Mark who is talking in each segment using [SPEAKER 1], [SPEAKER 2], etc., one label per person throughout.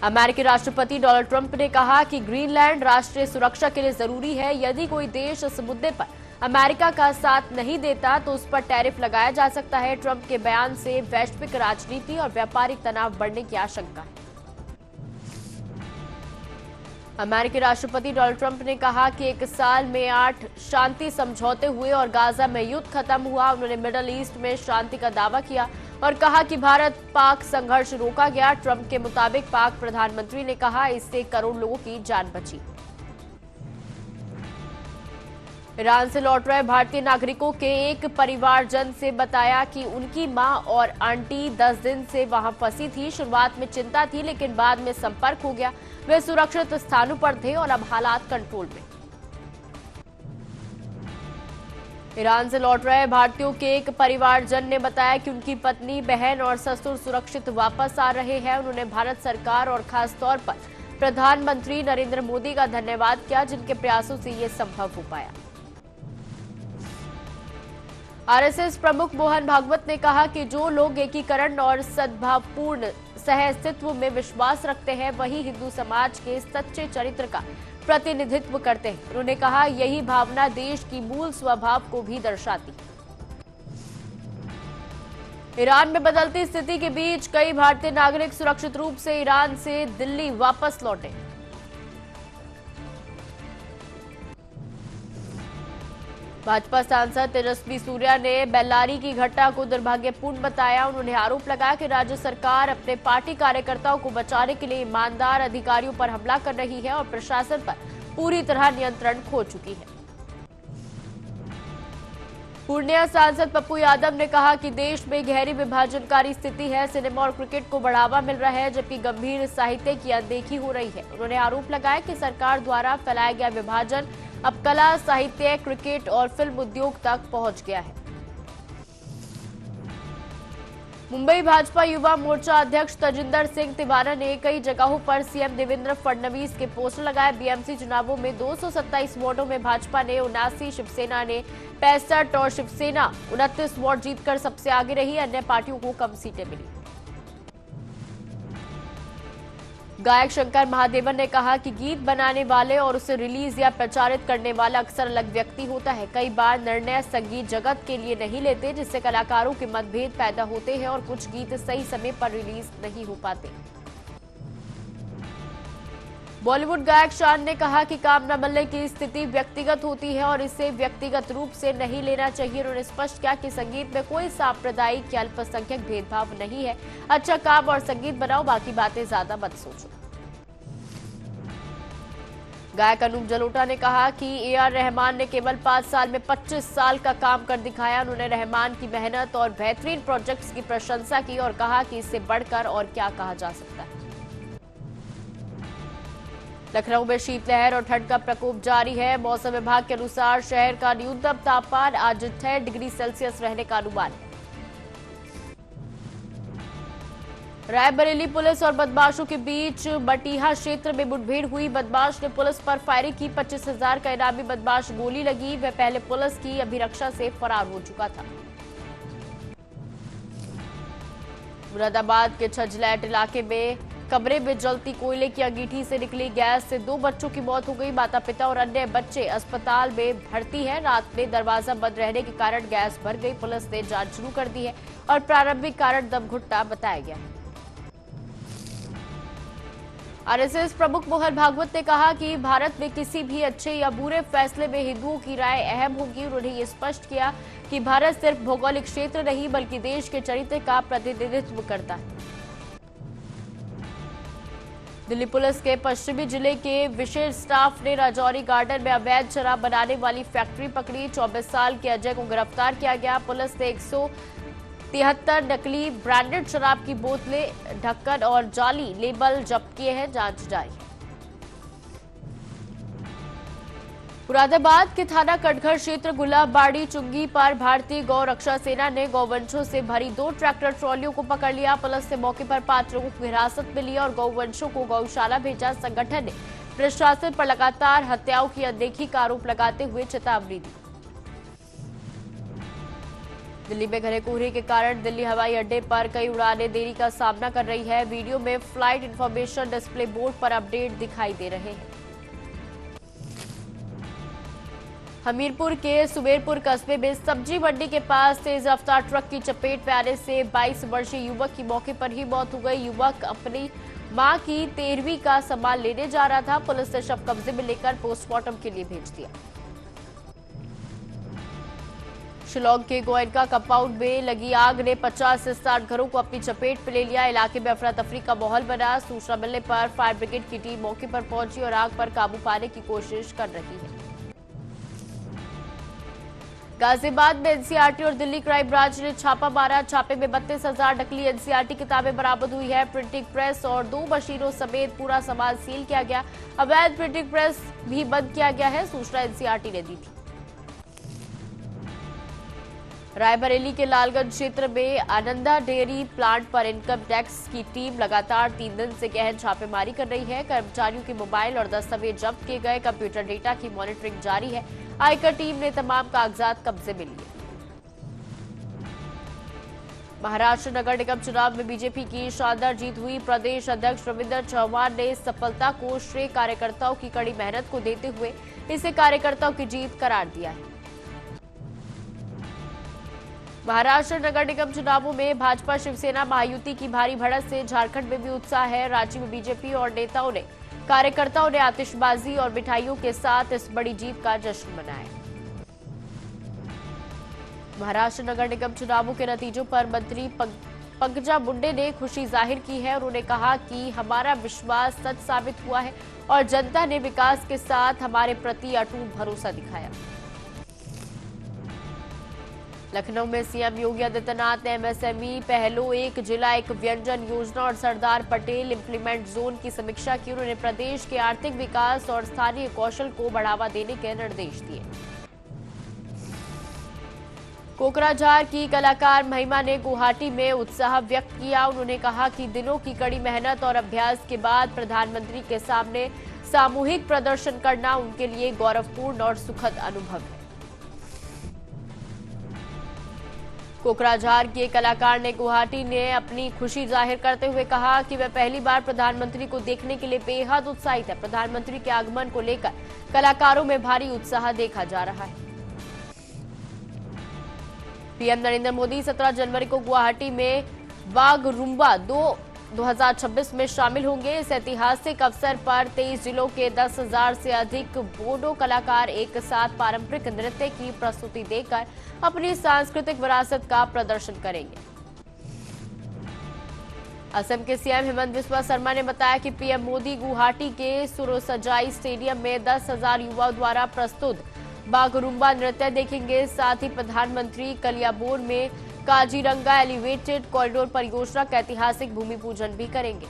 [SPEAKER 1] अमेरिकी राष्ट्रपति Donald Trump ने कहा कि ग्रीनलैंड राष्ट्रीय सुरक्षा के लिए जरूरी है। यदि कोई देश इस मुद्दे पर अमेरिका का साथ नहीं देता तो उस पर टैरिफ लगाया जा सकता है। ट्रंप के बयान से वैश्विक राजनीति और व्यापारिक तनाव बढ़ने की आशंका है। अमेरिकी राष्ट्रपति डोनाल्ड ट्रंप ने कहा कि 1 साल में 8 शांति समझौते हुए और गाजा में युद्ध खत्म हुआ। उन्होंने मिडल ईस्ट में शांति का दावा किया और कहा कि भारत पाक संघर्ष रोका गया। ट्रंप के मुताबिक पाक प्रधानमंत्री ने कहा इससे करोड़ लोगों की जान बची। ईरान से लौट रहे भारतीय नागरिकों के एक परिवारजन से बताया कि उनकी मां और आंटी 10 दिन से वहां फंसी थी। शुरुआत में चिंता थी लेकिन बाद में संपर्क हो गया। वे सुरक्षित स्थानों पर थे और अब हालात कंट्रोल में। ईरान से लौट रहे भारतीयों के एक परिवारजन ने बताया कि उनकी पत्नी, बहन और ससुर सुरक्षित वापस आ रहे हैं। उन्होंने भारत सरकार और खास तौर पर प्रधानमंत्री नरेंद्र मोदी का धन्यवाद किया जिनके प्रयासों से ये संभव हो पाया। आरएसएस प्रमुख मोहन भागवत ने कहा कि जो लोग एकीकरण और सद्भावपूर्ण सहअस्तित्व में विश्वास रखते हैं वही हिंदू समाज के सच्चे चरित्र का प्रतिनिधित्व करते हैं। उन्होंने कहा यही भावना देश की मूल स्वभाव को भी दर्शाती है। ईरान में बदलती स्थिति के बीच कई भारतीय नागरिक सुरक्षित रूप से ईरान से दिल्ली वापस लौटे। भाजपा सांसद तेजस्वी सूर्या ने बेल्लारी की घटना को दुर्भाग्यपूर्ण बताया। उन्होंने आरोप लगाया कि राज्य सरकार अपने पार्टी कार्यकर्ताओं को बचाने के लिए ईमानदार अधिकारियों पर हमला कर रही है और प्रशासन पर पूरी तरह नियंत्रण खो चुकी है। पूर्णिया सांसद पप्पू यादव ने कहा कि देश में गहरी विभाजनकारी स्थिति है। सिनेमा और क्रिकेट को बढ़ावा मिल रहा है जबकि गंभीर साहित्य की अनदेखी हो रही है। उन्होंने आरोप लगाया कि सरकार द्वारा फैलाया गया विभाजन अब कला, साहित्य, क्रिकेट और फिल्म उद्योग तक पहुंच गया है। मुंबई भाजपा युवा मोर्चा अध्यक्ष तजिंदर सिंह तिवारी ने कई जगहों पर सीएम देवेंद्र फडणवीस के पोस्टर लगाए। बीएमसी चुनावों में 227 वार्डों में भाजपा ने 79, शिवसेना ने 65 और शिवसेना 29 वार्ड जीतकर सबसे आगे रही। अन्य पार्टियों को कम सीटें मिली। गायक शंकर महादेवन ने कहा कि गीत बनाने वाले और उसे रिलीज या प्रचारित करने वाला अक्सर अलग व्यक्ति होता है। कई बार निर्णय संगीत जगत के लिए नहीं लेते जिससे कलाकारों के मतभेद पैदा होते हैं और कुछ गीत सही समय पर रिलीज नहीं हो पाते। बॉलीवुड गायक शान ने कहा कि काम न मिलने की स्थिति व्यक्तिगत होती है और इसे व्यक्तिगत रूप से नहीं लेना चाहिए। उन्होंने स्पष्ट किया कि संगीत में कोई सांप्रदायिक या अल्पसंख्यक भेदभाव नहीं है। अच्छा काम और संगीत बनाओ, बाकी बातें ज्यादा मत सोचो। गायक अनूप जलोटा ने कहा कि ए.आर. रहमान ने केवल 5 साल में 25 साल का काम कर दिखाया। उन्होंने रहमान की मेहनत और बेहतरीन प्रोजेक्ट्स की प्रशंसा की और कहा कि इससे बढ़कर और क्या कहा जा सकता है। लखनऊ में शीतलहर और ठंड का प्रकोप जारी है। मौसम विभाग के अनुसार शहर का न्यूनतम तापमान आज 6 डिग्री सेल्सियस रहने का अनुमान है। रायबरेली पुलिस और बदमाशों के बीच बटीहा क्षेत्र में मुठभेड़ हुई। बदमाश ने पुलिस पर फायरिंग की। 25,000 का इनामी बदमाश गोली लगी। वह पहले पुलिस की अभिरक्षा से फरार हो चुका था। मुरादाबाद के छजलैट इलाके में कमरे में जलती कोयले की अंगीठी से निकली गैस से 2 बच्चों की मौत हो गई। माता पिता और अन्य बच्चे अस्पताल में भर्ती हैं। रात में दरवाजा बंद रहने के कारण गैस भर गई। पुलिस ने जांच शुरू कर दी है और प्रारंभिक कारण दम घुटना बताया गया है। आरएसएस प्रमुख मोहन भागवत ने कहा कि भारत में किसी भी अच्छे या बुरे फैसले में हिंदुओं की राय अहम होगी। उन्होंने ये स्पष्ट किया कि भारत सिर्फ भौगोलिक क्षेत्र नहीं बल्कि देश के चरित्र का प्रतिनिधित्व करता है। दिल्ली पुलिस के पश्चिमी जिले के विशेष स्टाफ ने राजौरी गार्डन में अवैध शराब बनाने वाली फैक्ट्री पकड़ी। 24 साल के अजय को गिरफ्तार किया गया। पुलिस ने 173 नकली ब्रांडेड शराब की बोतलें, ढक्कन और जाली लेबल जब्त किए हैं। जांच जारी। मुरादाबाद के थाना कटघर क्षेत्र गुलाबबाड़ी चुंगी पर भारतीय गौ रक्षा सेना ने गौवंशों से भरी 2 ट्रैक्टर ट्रॉलियों को पकड़ लिया। पुलिस ने मौके पर 5 लोगों को हिरासत में लिया और गौवंशों को गौशाला भेजा। संगठन ने प्रशासन पर लगातार हत्याओं की अनदेखी का आरोप लगाते हुए चेतावनी दी। दिल्ली में घने कोहरे के कारण दिल्ली हवाई अड्डे पर कई उड़ानें देरी का सामना कर रही है। वीडियो में फ्लाइट इंफॉर्मेशन डिस्प्ले बोर्ड पर अपडेट दिखाई दे रहे हैं। हमीरपुर के सुमेरपुर कस्बे में सब्जी मंडी के पास तेज रफ्तार ट्रक की चपेट में आने से 22 वर्षीय युवक की मौके पर ही मौत हो गई। युवक अपनी मां की 13वीं का सामान लेने जा रहा था। पुलिस ने शव कब्जे में लेकर पोस्टमार्टम के लिए भेज दिया। शिलांग के गोयनका कंपाउंड में लगी आग ने 50 से 60 घरों को अपनी चपेट में ले लिया। इलाके में अफरा तफरी का माहौल बना। सूचना मिलने पर फायर ब्रिगेड की टीम मौके पर पहुंची और आग पर काबू पाने की कोशिश कर रही है। गाजियाबाद में एनसीईआरटी और दिल्ली क्राइम ब्रांच ने छापा मारा। छापे में 32,000 नकली एनसीईआरटी किताबें बरामद हुई है। प्रिंटिंग प्रेस और 2 मशीनों समेत पूरा सामान सील किया गया। अवैध प्रिंटिंग प्रेस भी बंद किया गया है। सूचना एनसीईआरटी ने दी थी। रायबरेली के लालगंज क्षेत्र में आनंदा डेयरी प्लांट पर इनकम टैक्स की टीम लगातार 3 दिन से गहन छापेमारी कर रही है। कर्मचारियों के मोबाइल और दस्तावेज जब्त किए गए। कंप्यूटर डेटा की मॉनिटरिंग जारी है। आयकर टीम ने तमाम कागजात कब्जे में लिए। महाराष्ट्र नगर निगम चुनाव में बीजेपी की शानदार जीत हुई। प्रदेश अध्यक्ष रविंद्र चौहान ने सफलता को श्रेय कार्यकर्ताओं की कड़ी मेहनत को देते हुए इसे कार्यकर्ताओं की जीत करार दिया है। महाराष्ट्र नगर निगम चुनावों में भाजपा शिवसेना महायुति की भारी बढ़त से झारखंड में भी उत्साह है। राज्य में बीजेपी और नेताओं ने कार्यकर्ताओं ने आतिशबाजी और मिठाइयों के साथ इस बड़ी जीत का जश्न मनाया। महाराष्ट्र नगर निगम चुनावों के नतीजों पर मंत्री पंकजा मुंडे ने खुशी जाहिर की है। उन्होंने कहा कि हमारा विश्वास सच साबित हुआ है और जनता ने विकास के साथ हमारे प्रति अटूट भरोसा दिखाया। लखनऊ में सीएम योगी आदित्यनाथ ने एमएसएमई पहलों एक जिला एक व्यंजन योजना और सरदार पटेल इंप्लीमेंट जोन की समीक्षा की। उन्होंने प्रदेश के आर्थिक विकास और स्थानीय कौशल को बढ़ावा देने के निर्देश दिए। कोकराझार की कलाकार महिमा ने गुवाहाटी में उत्साह व्यक्त किया। उन्होंने कहा कि दिनों की कड़ी मेहनत और अभ्यास के बाद प्रधानमंत्री के सामने सामूहिक प्रदर्शन करना उनके लिए गौरवपूर्ण और सुखद अनुभव है। कोकराझार के कलाकार ने गुवाहाटी ने अपनी खुशी जाहिर करते हुए कहा कि वह पहली बार प्रधानमंत्री को देखने के लिए बेहद उत्साहित है। प्रधानमंत्री के आगमन को लेकर कलाकारों में भारी उत्साह देखा जा रहा है। पीएम नरेंद्र मोदी 17 जनवरी को गुवाहाटी में बागरूम्बा 2026 में शामिल होंगे। इस ऐतिहासिक अवसर पर 23 जिलों के 10,000 से अधिक बोडो कलाकार एक साथ पारंपरिक नृत्य की प्रस्तुति देकर अपनी सांस्कृतिक विरासत का प्रदर्शन करेंगे। असम के सीएम हेमंत बिस्वा शर्मा ने बताया कि पीएम मोदी गुवाहाटी के सुरोसजाई स्टेडियम में 10,000 युवाओं द्वारा प्रस्तुत बागरूम्बा नृत्य देखेंगे। साथ ही प्रधानमंत्री कलियाबोर में काजीरंगा एलिवेटेड कॉरिडोर परियोजना का ऐतिहासिक भूमि पूजन भी करेंगे।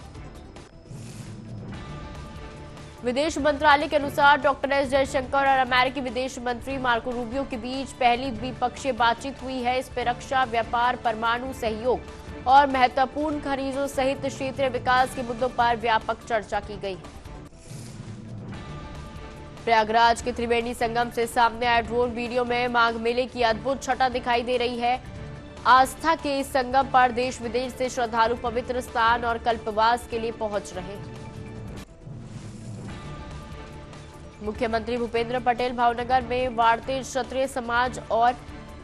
[SPEAKER 1] विदेश मंत्रालय के अनुसार डॉक्टर एस जयशंकर और अमेरिकी विदेश मंत्री मार्को रूबियो के बीच पहली द्विपक्षीय बातचीत हुई है। इस पर रक्षा, व्यापार, परमाणु सहयोग और महत्वपूर्ण खनिजों सहित क्षेत्रीय विकास के मुद्दों पर व्यापक चर्चा की गई। प्रयागराज के त्रिवेणी संगम से सामने आए ड्रोन वीडियो में माघ मेले की अद्भुत छटा दिखाई दे रही है। आस्था के इस संगम पर देश विदेश से श्रद्धालु पवित्र स्नान और कल्पवास के लिए पहुंच रहे हैं। मुख्यमंत्री भूपेंद्र पटेल भावनगर में भारतीय क्षत्रिय समाज और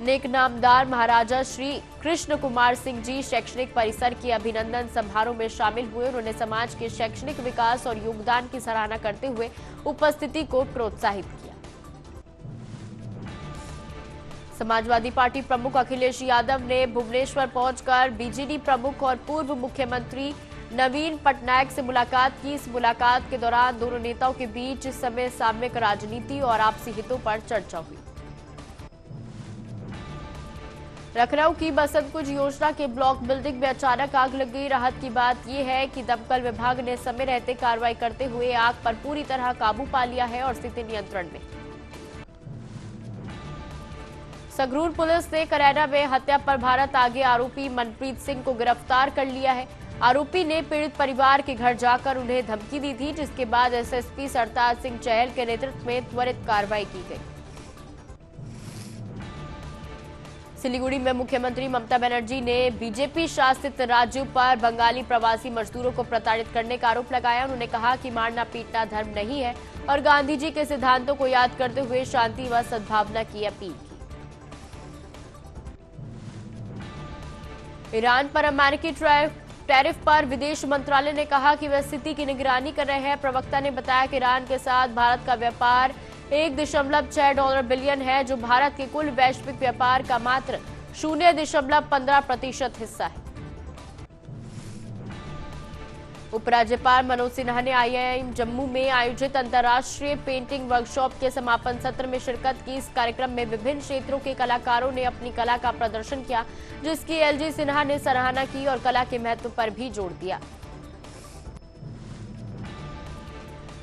[SPEAKER 1] नेकनामदार महाराजा श्री कृष्ण कुमार सिंह जी शैक्षणिक परिसर के अभिनंदन समारोह में शामिल हुए। उन्होंने समाज के शैक्षणिक विकास और योगदान की सराहना करते हुए उपस्थिति को प्रोत्साहित किया। समाजवादी पार्टी प्रमुख अखिलेश यादव ने भुवनेश्वर पहुंचकर बीजेडी प्रमुख और पूर्व मुख्यमंत्री नवीन पटनायक से मुलाकात की। इस मुलाकात के दौरान दोनों नेताओं के बीच समसामयिक राजनीति और आपसी हितों पर चर्चा हुई। लखनऊ की बसंत कुंज योजना के ब्लॉक बिल्डिंग में अचानक आग लग गई। राहत की बात यह है कि दमकल विभाग ने समय रहते कार्रवाई करते हुए आग पर पूरी तरह काबू पा लिया है और स्थिति नियंत्रण में। संगरूर पुलिस ने करैना में हत्या पर भारत आगे आरोपी मनप्रीत सिंह को गिरफ्तार कर लिया है। आरोपी ने पीड़ित परिवार के घर जाकर उन्हें धमकी दी थी, जिसके बाद एसएसपी सरताज सिंह चहल के नेतृत्व में त्वरित कार्रवाई की गई। सिलीगुड़ी में मुख्यमंत्री ममता बनर्जी ने बीजेपी शासित राज्यों पर बंगाली प्रवासी मजदूरों को प्रताड़ित करने का आरोप लगाया। उन्होंने कहा कि मारना पीटना धर्म नहीं है और गांधी जी के सिद्धांतों को याद करते हुए शांति व सद्भावना की अपील की। ईरान पर अमेरिकी टैरिफ पर विदेश मंत्रालय ने कहा कि वह स्थिति की निगरानी कर रहे हैं। प्रवक्ता ने बताया कि ईरान के साथ भारत का व्यापार $1.6 बिलियन है, जो भारत के कुल वैश्विक व्यापार का मात्र 0.15% हिस्सा है। उपराज्यपाल मनोज सिन्हा ने IIM जम्मू में आयोजित अंतर्राष्ट्रीय पेंटिंग वर्कशॉप के समापन सत्र में शिरकत की। इस कार्यक्रम में विभिन्न क्षेत्रों के कलाकारों ने अपनी कला का प्रदर्शन किया, जिसकी LG सिन्हा ने सराहना की और कला के महत्व पर भी जोर दिया।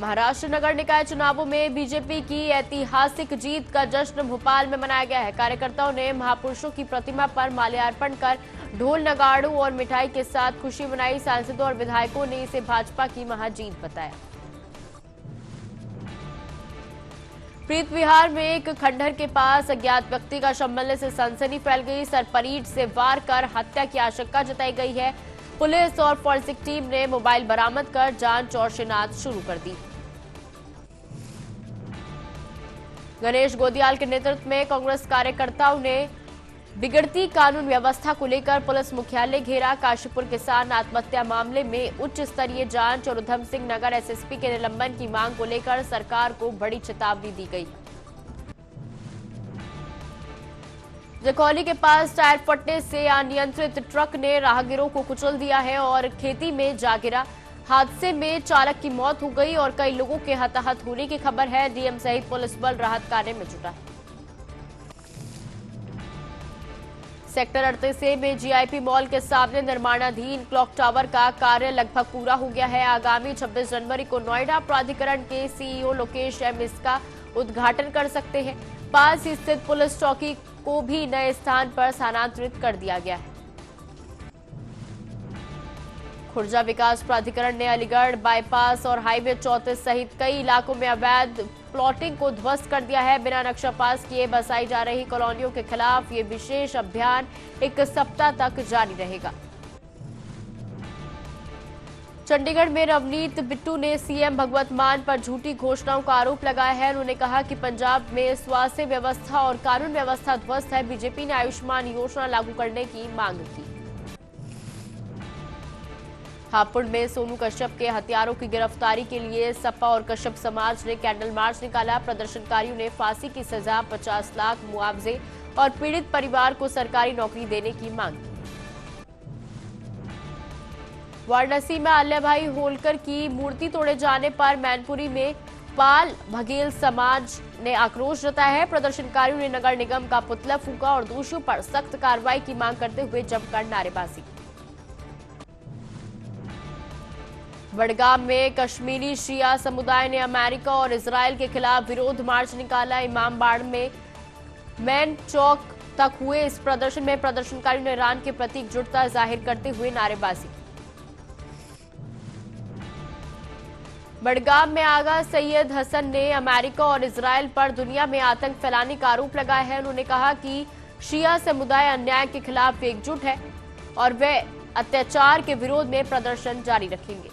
[SPEAKER 1] महाराष्ट्र नगर निकाय चुनावों में बीजेपी की ऐतिहासिक जीत का जश्न भोपाल में मनाया गया है। कार्यकर्ताओं ने महापुरुषों की प्रतिमा पर माल्यार्पण कर ढोल नगाड़ों और मिठाई के साथ खुशी मनाई। सांसदों और विधायकों ने इसे भाजपा की महाजीत बताया। प्रीत विहार में एक खंडहर के पास अज्ञात व्यक्ति का शव मिलने से सनसनी फैल गई। सरपरीट से वार कर हत्या की आशंका जताई गई है। पुलिस और फॉरेंसिक टीम ने मोबाइल बरामद कर जांच और शिनाख्त शुरू कर दी। गणेश गोदियाल के नेतृत्व में कांग्रेस कार्यकर्ताओं ने बिगड़ती कानून व्यवस्था को लेकर पुलिस मुख्यालय घेरा। काशीपुर किसान आत्महत्या मामले में उच्च स्तरीय जांच और उधम सिंह नगर SSP के निलंबन की मांग को लेकर सरकार को बड़ी चेतावनी दी गई। जखौली के पास टायर फटने से अनियंत्रित ट्रक ने राहगीरों को कुचल दिया है और खेती में जा गिरा। हादसे में चालक की मौत हो गई और कई लोगों के हताहत होने की खबर है। डीएम सहित पुलिस बल राहत कार्य में जुटा है। सेक्टर 38 में GIP मॉल के सामने निर्माणाधीन क्लॉक टावर का कार्य लगभग पूरा हो गया है। आगामी 26 जनवरी को नोएडा प्राधिकरण के CEO लोकेश M इसका उद्घाटन कर सकते हैं। पास ही स्थित पुलिस चौकी को भी नए स्थान पर स्थानांतरित कर दिया गया है। खुर्जा विकास प्राधिकरण ने अलीगढ़ बाईपास और हाईवे 34 सहित कई इलाकों में अवैध प्लॉटिंग को ध्वस्त कर दिया है। बिना नक्शा पास किए बसाई जा रही कॉलोनियों के खिलाफ ये विशेष अभियान 1 सप्ताह तक जारी रहेगा। चंडीगढ़ में नवनीत बिट्टू ने CM भगवत मान पर झूठी घोषणाओं का आरोप लगाया है। उन्होंने कहा कि पंजाब में स्वास्थ्य व्यवस्था और कानून व्यवस्था ध्वस्त है। बीजेपी ने आयुष्मान योजना लागू करने की मांग की। हापुड़ में सोनू कश्यप के हत्यारों की गिरफ्तारी के लिए सपा और कश्यप समाज ने कैंडल मार्च निकाला। प्रदर्शनकारियों ने फांसी की सजा, 50 लाख मुआवजे और पीड़ित परिवार को सरकारी नौकरी देने की मांग की। वाराणसी में अल्लाभाई होलकर की मूर्ति तोड़े जाने पर मैनपुरी में पाल बघेल समाज ने आक्रोश जताया है। प्रदर्शनकारियों ने नगर निगम का पुतला फूंका और दोषियों पर सख्त कार्रवाई की मांग करते हुए जमकर नारेबाजी। वडगाम में कश्मीरी शिया समुदाय ने अमेरिका और इजरायल के खिलाफ विरोध मार्च निकाला। इमामबाड़ा में मैन चौक तक हुए इस प्रदर्शन में प्रदर्शनकारियों ने ईरान के प्रति एकजुटता जाहिर करते हुए नारेबाजी की। बडगाम में आगा सैयद हसन ने अमेरिका और इजरायल पर दुनिया में आतंक फैलाने का आरोप लगाया है। उन्होंने कहा कि शिया समुदाय अन्याय के खिलाफ एकजुट है और वे अत्याचार के विरोध में प्रदर्शन जारी रखेंगे।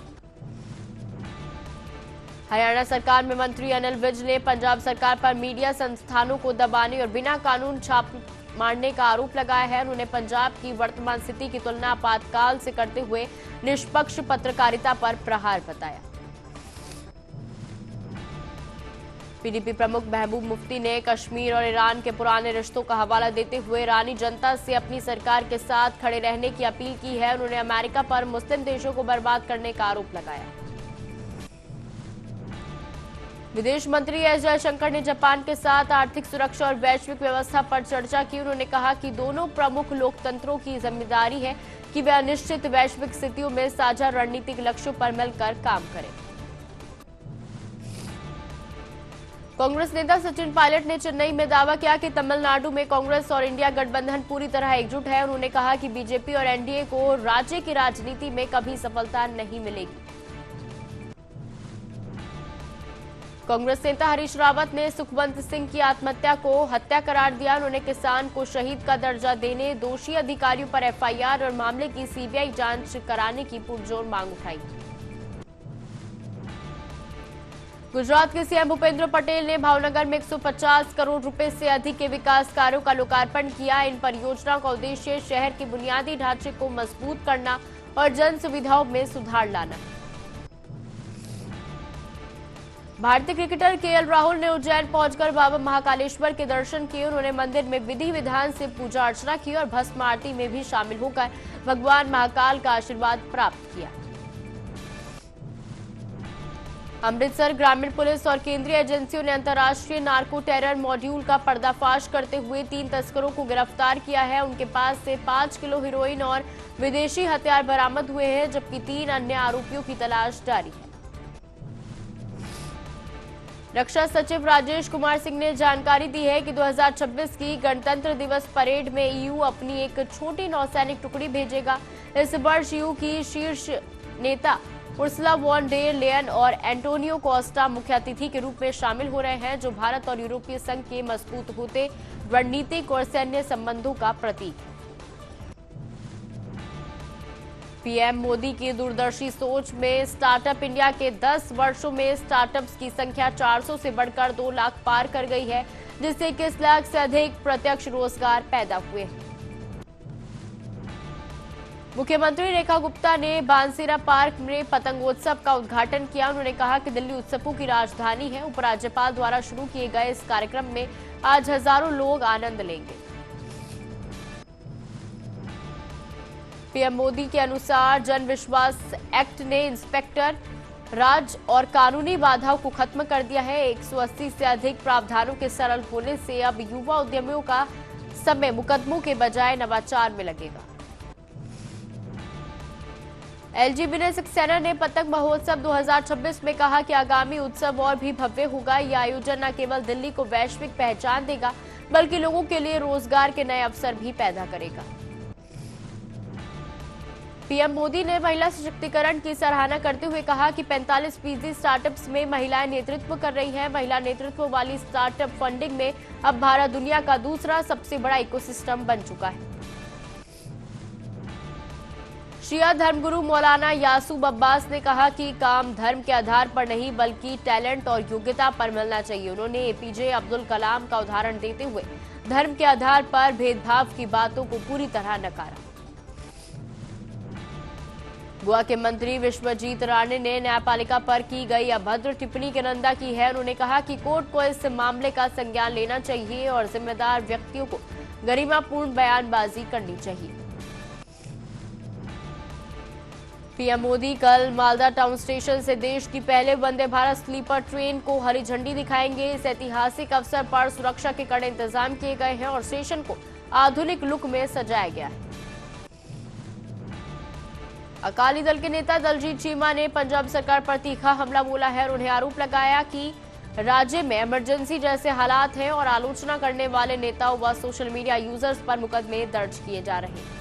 [SPEAKER 1] हरियाणा सरकार में मंत्री अनिल विज ने पंजाब सरकार पर मीडिया संस्थानों को दबाने और बिना कानून छाप मारने का आरोप लगाया है। उन्होंने पंजाब की वर्तमान स्थिति की तुलना आपातकाल से करते हुए निष्पक्ष पत्रकारिता पर प्रहार बताया। PDP प्रमुख महबूब मुफ्ती ने कश्मीर और ईरान के पुराने रिश्तों का हवाला देते हुए ईरानी जनता से अपनी सरकार के साथ खड़े रहने की अपील की है। उन्होंने अमेरिका पर मुस्लिम देशों को बर्बाद करने का आरोप लगाया। विदेश मंत्री एस जयशंकर ने जापान के साथ आर्थिक सुरक्षा और वैश्विक व्यवस्था पर चर्चा की। उन्होंने कहा कि दोनों प्रमुख लोकतंत्रों की जिम्मेदारी है कि वे अनिश्चित वैश्विक स्थितियों में साझा रणनीतिक लक्ष्यों पर मिलकर काम करें। कांग्रेस नेता सचिन पायलट ने चेन्नई में दावा किया कि तमिलनाडु में कांग्रेस और इंडिया गठबंधन पूरी तरह एकजुट है। उन्होंने कहा कि बीजेपी और एनडीए को राज्य की राजनीति में कभी सफलता नहीं मिलेगी। कांग्रेस नेता हरीश रावत ने सुखवंत सिंह की आत्महत्या को हत्या करार दिया। उन्होंने किसान को शहीद का दर्जा देने, दोषी अधिकारियों पर एफआईआर और मामले की सीबीआई जांच कराने की पुरजोर मांग उठाई। गुजरात के सीएम भूपेंद्र पटेल ने भावनगर में 150 करोड़ रुपए से अधिक के विकास कार्यों का लोकार्पण किया। इन परियोजनाओं का उद्देश्य शहर के बुनियादी ढांचे को मजबूत करना और जन सुविधाओं में सुधार लाना। भारतीय क्रिकेटर केएल राहुल ने उज्जैन पहुंचकर बाबा महाकालेश्वर के दर्शन किए। उन्होंने मंदिर में विधि विधान से पूजा अर्चना की और भस्म आरती में भी शामिल होकर भगवान महाकाल का आशीर्वाद प्राप्त किया। अमृतसर ग्रामीण पुलिस और केंद्रीय एजेंसियों ने अंतर्राष्ट्रीय नार्को टेरर मॉड्यूल का पर्दाफाश करते हुए 3 तस्करों को गिरफ्तार किया है। उनके पास से 5 किलो हेरोइन और विदेशी हथियार बरामद हुए हैं, जबकि 3 अन्य आरोपियों की तलाश जारी है। रक्षा सचिव राजेश कुमार सिंह ने जानकारी दी है कि 2026 की गणतंत्र दिवस परेड में ईयू अपनी एक छोटी नौसैनिक टुकड़ी भेजेगा। इस वर्ष ईयू की शीर्ष नेता उर्सुला वॉन डेर लेयन और एंटोनियो कोस्टा मुख्य अतिथि के रूप में शामिल हो रहे हैं, जो भारत और यूरोपीय संघ के मजबूत होते रणनीतिक और सैन्य संबंधों का प्रतीक है। पीएम मोदी की दूरदर्शी सोच में स्टार्टअप इंडिया के 10 वर्षों में स्टार्टअप्स की संख्या 400 से बढ़कर 2 लाख पार कर गई है, जिससे 21 लाख से अधिक प्रत्यक्ष रोजगार पैदा हुए हैं। मुख्यमंत्री रेखा गुप्ता ने बांसीरा पार्क में पतंगोत्सव का उद्घाटन किया। उन्होंने कहा कि दिल्ली उत्सवों की राजधानी है। उपराज्यपाल द्वारा शुरू किए गए इस कार्यक्रम में आज हजारों लोग आनंद लेंगे। पीएम मोदी के अनुसार जन विश्वास एक्ट ने इंस्पेक्टर राज और कानूनी बाधाओं को खत्म कर दिया है। 180 से अधिक प्रावधानों के सरल होने से अब युवा उद्यमियों का समय मुकदमों के बजाय नवाचार में लगेगा। एलजी विनय सक्सेना ने पतंग महोत्सव 2026 में कहा कि आगामी उत्सव और भी भव्य होगा। यह आयोजन न केवल दिल्ली को वैश्विक पहचान देगा, बल्कि लोगों के लिए रोजगार के नए अवसर भी पैदा करेगा। पीएम मोदी ने महिला सशक्तिकरण की सराहना करते हुए कहा कि 45% स्टार्टअप्स में महिलाएं नेतृत्व कर रही हैं। महिला नेतृत्व वाली स्टार्टअप फंडिंग में अब भारत दुनिया का दूसरा सबसे बड़ा इकोसिस्टम बन चुका है। शिया धर्मगुरु मौलाना यासूब अब्बास ने कहा कि काम धर्म के आधार पर नहीं, बल्कि टैलेंट और योग्यता पर मिलना चाहिए। उन्होंने एपीजे अब्दुल कलाम का उदाहरण देते हुए धर्म के आधार पर भेदभाव की बातों को पूरी तरह नकारा। गोवा के मंत्री विश्वजीत राणे ने न्यायपालिका पर की गई अभद्र टिप्पणी की निंदा की है। उन्होंने कहा कि कोर्ट को इस मामले का संज्ञान लेना चाहिए और जिम्मेदार व्यक्तियों को गरिमापूर्ण बयानबाजी करनी चाहिए। पीएम मोदी कल मालदा टाउन स्टेशन से देश की पहले वंदे भारत स्लीपर ट्रेन को हरी झंडी दिखाएंगे। इस ऐतिहासिक अवसर पर सुरक्षा के कड़े इंतजाम किए गए हैं और स्टेशन को आधुनिक लुक में सजाया गया है। अकाली दल के नेता दलजीत चीमा ने पंजाब सरकार पर तीखा हमला बोला है और उन्हें आरोप लगाया कि राज्य में इमरजेंसी जैसे हालात हैं और आलोचना करने वाले नेताओं व सोशल मीडिया यूजर्स पर मुकदमे दर्ज किए जा रहे हैं।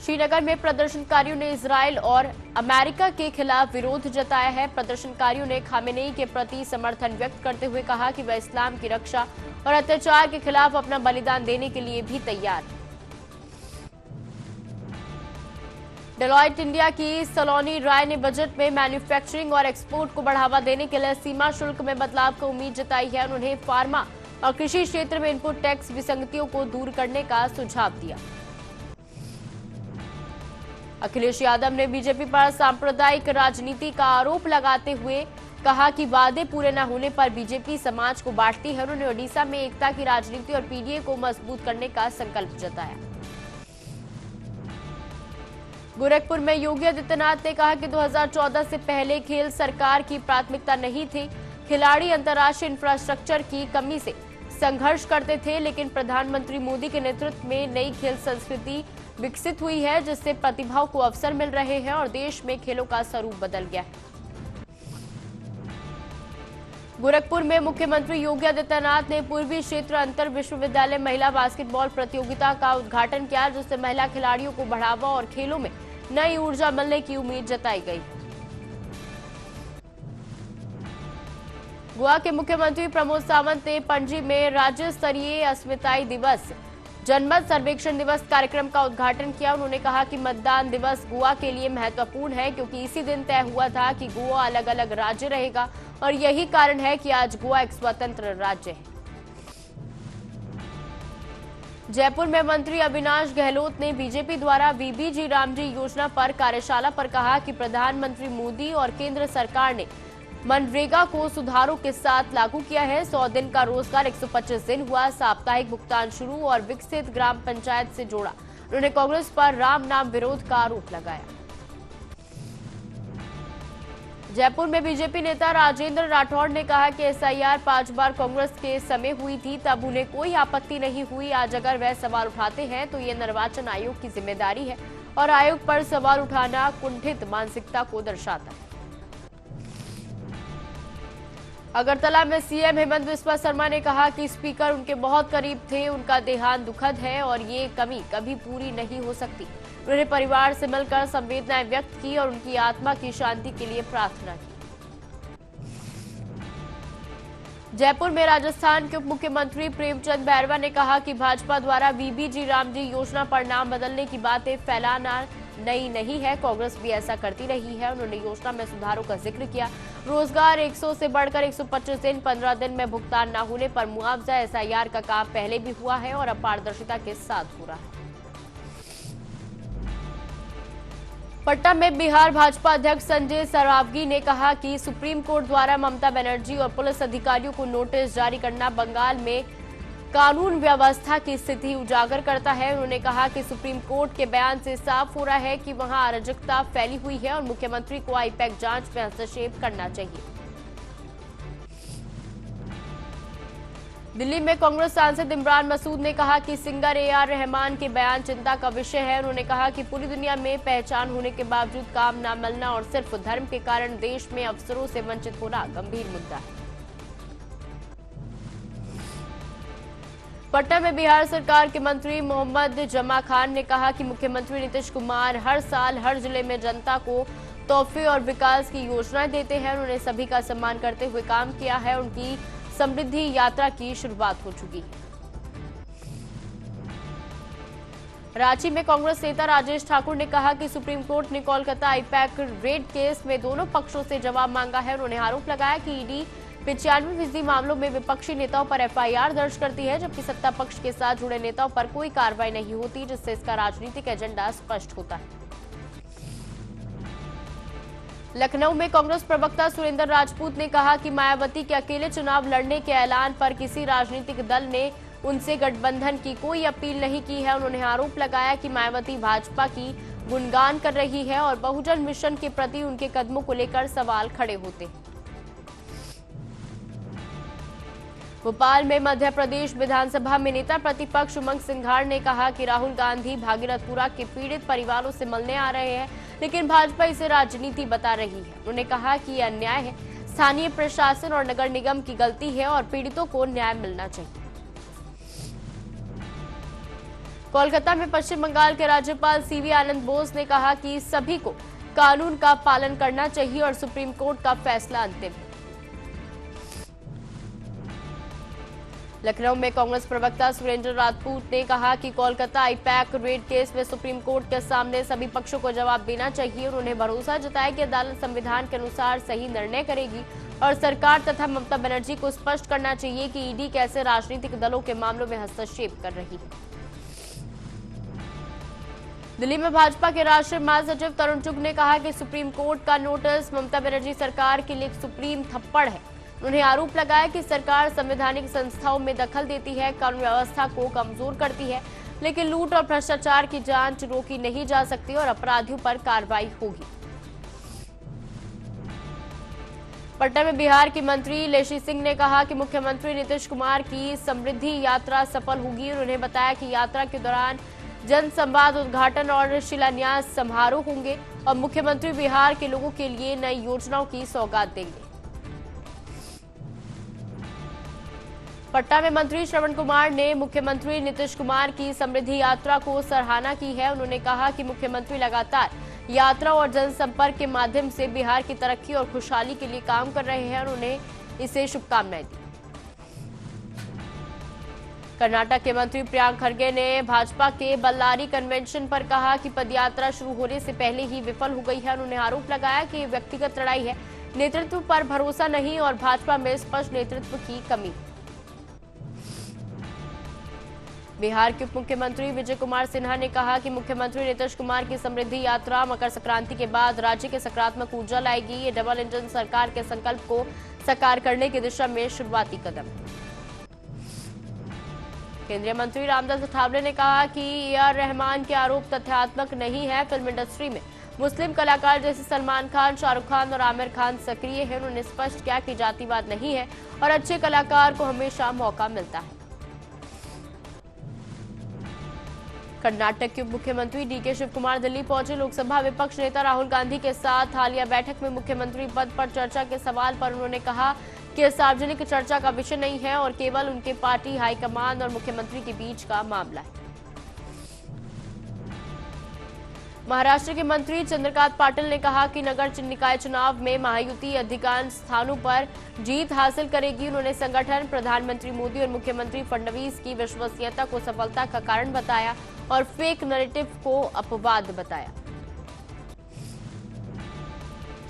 [SPEAKER 1] श्रीनगर में प्रदर्शनकारियों ने इजरायल और अमेरिका के खिलाफ विरोध जताया है। प्रदर्शनकारियों ने खामेनेई के प्रति समर्थन व्यक्त करते हुए कहा कि वह इस्लाम की रक्षा और अत्याचार के खिलाफ अपना बलिदान देने के लिए भी तैयार है। डेलॉयट इंडिया की सलोनी राय ने बजट में मैन्युफैक्चरिंग और एक्सपोर्ट को बढ़ावा देने के लिए सीमा शुल्क में बदलाव की उम्मीद जताई है। उन्होंने फार्मा और कृषि क्षेत्र में इनपुट टैक्स विसंगतियों को दूर करने का सुझाव दिया। अखिलेश यादव ने बीजेपी पर सांप्रदायिक राजनीति का आरोप लगाते हुए कहा कि वादे पूरे न होने पर बीजेपी समाज को बांटती है। उन्होंने ओडिशा में एकता की राजनीति और पीडीए को मजबूत करने का संकल्प जताया। गोरखपुर में योगी आदित्यनाथ ने कहा कि 2014 से पहले खेल सरकार की प्राथमिकता नहीं थी। खिलाड़ी अंतर्राष्ट्रीय इंफ्रास्ट्रक्चर की कमी से संघर्ष करते थे, लेकिन प्रधानमंत्री मोदी के नेतृत्व में नई खेल संस्कृति विकसित हुई है, जिससे प्रतिभाओं को अवसर मिल रहे हैं और देश में खेलों का स्वरूप बदल गया है। गोरखपुर में मुख्यमंत्री योगी आदित्यनाथ ने पूर्वी क्षेत्र अंतर विश्वविद्यालय महिला बास्केटबॉल प्रतियोगिता का उद्घाटन किया, जिससे महिला खिलाड़ियों को बढ़ावा और खेलों में नई ऊर्जा मिलने की उम्मीद जताई गई। गोवा के मुख्यमंत्री प्रमोद सावंत ने पणजी में राज्य स्तरीय अस्मिताई दिवस जनमत सर्वेक्षण दिवस कार्यक्रम का उद्घाटन किया। उन्होंने कहा कि मतदान दिवस गोवा के लिए महत्वपूर्ण है क्योंकि इसी दिन तय हुआ था कि गोवा अलग अलग राज्य रहेगा और यही कारण है कि आज गोवा एक स्वतंत्र राज्य है। जयपुर में मंत्री अविनाश गहलोत ने बीजेपी द्वारा बीबीजी रामजी योजना पर कार्यशाला पर कहा कि प्रधानमंत्री मोदी और केंद्र सरकार ने मनरेगा को सुधारों के साथ लागू किया है। 100 दिन का रोजगार 125 दिन हुआ, साप्ताहिक भुगतान शुरू और विकसित ग्राम पंचायत से जोड़ा। उन्होंने कांग्रेस पर राम नाम विरोध का आरोप लगाया। जयपुर में बीजेपी नेता राजेंद्र राठौड़ ने कहा कि एसआईआर 5 बार कांग्रेस के समय हुई थी, तब उन्हें कोई आपत्ति नहीं हुई। आज अगर वह सवाल उठाते हैं तो ये निर्वाचन आयोग की जिम्मेदारी है और आयोग पर सवाल उठाना कुंठित मानसिकता को दर्शाता है। अगरतला में सीएम हेमंत बिस्वा शर्मा ने कहा कि स्पीकर उनके बहुत करीब थे, उनका देहांत दुखद है और ये कमी कभी पूरी नहीं हो सकती। उन्होंने परिवार से मिलकर संवेदनाएं व्यक्त की और उनकी आत्मा की शांति के लिए प्रार्थना की। जयपुर में राजस्थान के उप मुख्यमंत्री प्रेमचंद बैरवा ने कहा कि भाजपा द्वारा बीबीजी रामजी योजना पर नाम बदलने की बातें फैलाना नई नहीं है, कांग्रेस भी ऐसा करती रही है। उन्होंने योजना में सुधारों का जिक्र किया। रोजगार 100 से बढ़कर 125 दिन, 15 दिन में भुगतान न होने पर मुआवजा, एसआईआर का काम पहले भी हुआ है और अब पारदर्शिता के साथ हो रहा है। पटना में बिहार भाजपा अध्यक्ष संजय सरावगी ने कहा कि सुप्रीम कोर्ट द्वारा ममता बनर्जी और पुलिस अधिकारियों को नोटिस जारी करना बंगाल में कानून व्यवस्था की स्थिति उजागर करता है। उन्होंने कहा कि सुप्रीम कोर्ट के बयान से साफ हो रहा है कि वहां अराजकता फैली हुई है और मुख्यमंत्री को आईपैक जांच में हस्तक्षेप करना चाहिए। दिल्ली में कांग्रेस सांसद इमरान मसूद ने कहा कि सिंगर AR रहमान के बयान चिंता का विषय है। उन्होंने कहा कि पूरी दुनिया में पहचान होने के बावजूद काम न मिलना और सिर्फ धर्म के कारण देश में अवसरों से वंचित होना गंभीर मुद्दा है। पटना में बिहार सरकार के मंत्री मोहम्मद जमा खान ने कहा कि मुख्यमंत्री नीतीश कुमार हर साल हर जिले में जनता को तोहफे और विकास की योजनाएं देते हैं। उन्होंने सभी का सम्मान करते हुए काम किया है। उनकी समृद्धि यात्रा की शुरुआत हो चुकी है। रांची में कांग्रेस नेता राजेश ठाकुर ने कहा कि सुप्रीम कोर्ट ने कोलकाता आईपैक रेड केस में दोनों पक्षों से जवाब मांगा है। उन्होंने आरोप लगाया कि ईडी 95% मामलों में विपक्षी नेताओं पर FIR दर्ज करती है, जबकि सत्ता पक्ष के साथ जुड़े नेताओं पर कोई कार्रवाई नहीं होती, जिससे इसका राजनीतिक एजेंडा स्पष्ट होता है। लखनऊ में कांग्रेस प्रवक्ता सुरेंद्र राजपूत ने कहा कि मायावती के अकेले चुनाव लड़ने के ऐलान पर किसी राजनीतिक दल ने उनसे गठबंधन की कोई अपील नहीं की है। उन्होंने आरोप लगाया कि मायावती भाजपा की गुणगान कर रही है और बहुजन मिशन के प्रति उनके कदमों को लेकर सवाल खड़े होते हैं। भोपाल में मध्य प्रदेश विधानसभा में नेता प्रतिपक्ष उमंग सिंघार ने कहा कि राहुल गांधी भागीरथपुरा के पीड़ित परिवारों से मिलने आ रहे हैं, लेकिन भाजपा इसे राजनीति बता रही है। उन्होंने कहा कि यह अन्याय है, स्थानीय प्रशासन और नगर निगम की गलती है और पीड़ितों को न्याय मिलना चाहिए। कोलकाता में पश्चिम बंगाल के राज्यपाल CV आनंद बोस ने कहा कि सभी को कानून का पालन करना चाहिए और सुप्रीम कोर्ट का फैसला अंतिम है। लखनऊ में कांग्रेस प्रवक्ता सुरेंद्र राजपूत ने कहा कि कोलकाता आईपैक रेड केस में सुप्रीम कोर्ट के सामने सभी पक्षों को जवाब देना चाहिए। उन्होंने भरोसा जताया कि अदालत संविधान के अनुसार सही निर्णय करेगी और सरकार तथा ममता बनर्जी को स्पष्ट करना चाहिए कि ईडी कैसे राजनीतिक दलों के मामलों में हस्तक्षेप कर रही है। दिल्ली में भाजपा के राष्ट्रीय महासचिव तरुण चुग ने कहा कि सुप्रीम कोर्ट का नोटिस ममता बनर्जी सरकार के लिए एक सुप्रीम थप्पड़ है। उन्होंने आरोप लगाया कि सरकार संवैधानिक संस्थाओं में दखल देती है, कानून व्यवस्था को कमजोर करती है, लेकिन लूट और भ्रष्टाचार की जांच रोकी नहीं जा सकती और अपराधियों पर कार्रवाई होगी। पटना में बिहार की मंत्री लेशी सिंह ने कहा कि मुख्यमंत्री नीतीश कुमार की समृद्धि यात्रा सफल होगी। उन्होंने बताया कि यात्रा के दौरान जन संवाद, उद्घाटन और शिलान्यास समारोह होंगे और मुख्यमंत्री बिहार के लोगों के लिए नई योजनाओं की सौगात देंगे। पटना में मंत्री श्रवण कुमार ने मुख्यमंत्री नीतीश कुमार की समृद्धि यात्रा को सराहना की है। उन्होंने कहा कि मुख्यमंत्री लगातार यात्रा और जनसंपर्क के माध्यम से बिहार की तरक्की और खुशहाली के लिए काम कर रहे हैं। उन्होंने इसे शुभकामनाएं दी। कर्नाटक के मंत्री प्रियांक खड़गे ने भाजपा के बल्लारी कन्वेंशन पर कहा कि पदयात्रा शुरू होने से पहले ही विफल हो गई है। उन्होंने आरोप लगाया कि व्यक्तिगत लड़ाई है, नेतृत्व पर भरोसा नहीं और भाजपा में स्पष्ट नेतृत्व की कमी। बिहार के उप मुख्यमंत्री विजय कुमार सिन्हा ने कहा कि मुख्यमंत्री नीतीश कुमार की समृद्धि यात्रा मकर संक्रांति के बाद राज्य के सकारात्मक ऊर्जा लाएगी। ये डबल इंजन सरकार के संकल्प को साकार करने की दिशा में शुरुआती कदम। केंद्रीय मंत्री रामदास अठावले ने कहा कि ए.आर. रहमान के आरोप तथ्यात्मक नहीं है। फिल्म इंडस्ट्री में मुस्लिम कलाकार जैसे सलमान खान, शाहरुख खान और आमिर खान सक्रिय हैं। उन्होंने स्पष्ट किया कि जातिवाद नहीं है और अच्छे कलाकार को हमेशा मौका मिलता है। कर्नाटक के उप मुख्यमंत्री डीके शिव कुमार दिल्ली पहुंचे। लोकसभा विपक्ष नेता राहुल गांधी के साथ हालिया बैठक में मुख्यमंत्री पद पर चर्चा के सवाल पर उन्होंने कहा कि सार्वजनिक चर्चा का विषय नहीं है और केवल उनके पार्टी हाईकमान और मुख्यमंत्री के बीच का मामला है। महाराष्ट्र के मंत्री चंद्रकांत पाटिल ने कहा कि नगर निकाय चुनाव में महायुति अधिकांश स्थानों पर जीत हासिल करेगी। उन्होंने संगठन, प्रधानमंत्री मोदी और मुख्यमंत्री फडणवीस की विश्वसनीयता को सफलता का कारण बताया और फेक नैरेटिव को अपवाद बताया।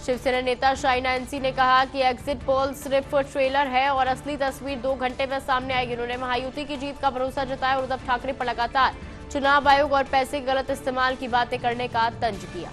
[SPEAKER 1] शिवसेना नेता शाहीना एनसी ने कहा कि एग्जिट पोल सिर्फ ट्रेलर है और असली तस्वीर 2 घंटे में सामने आएगी। उन्होंने महायुति की जीत का भरोसा जताया और उद्धव ठाकरे पर लगातार चुनाव आयोग और पैसे के गलत इस्तेमाल की बातें करने का तंज किया।